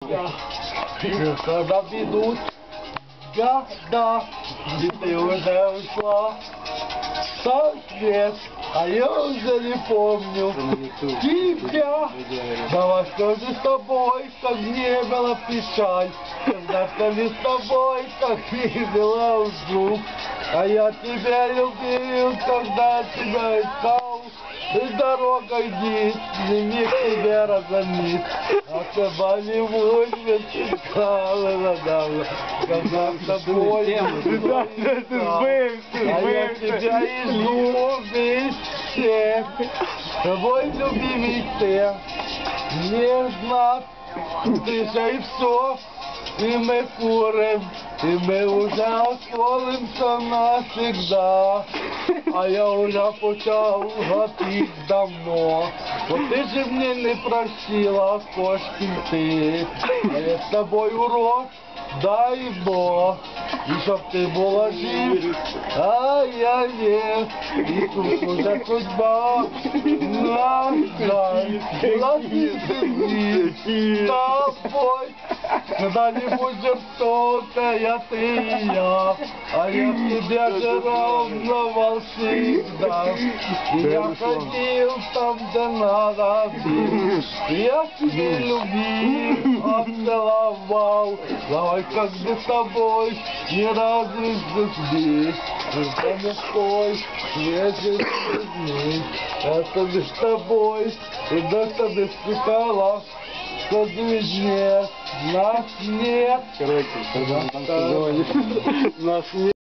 Когда ведут года, и ты уже ушла со свет, а я уже не помню тебя. Давай скажи с тобой, как не было печаль, когда скажи с тобой, как не было вдруг. А я тебя любил, когда тебя искал, и дорогой не тебя разомнит. А тебя не возьмет, когда с тобой а я тебя иду вместе, с тобой любимый ты, не знать, ты же и все. И мы курим, и мы уже отколемся навсегда. А я уже почал гатить давно. Вот ты же мне не просила, кошки ты. А я с тобой урок, дай Бог. И чтоб ты была жив, а я нет. И тут уже судьба нам дай. С тобой. Когда-нибудь жестокая ты и я, а я тебя же равновал всегда. И я ходил там, где надо был, я тебе любил, обцеловал. Давай как бы с тобой ни разу здесь, это не стой, свежий дней. Это не с тобой, и да ты скукала. Что нет, нас нет. Короче, нас нет.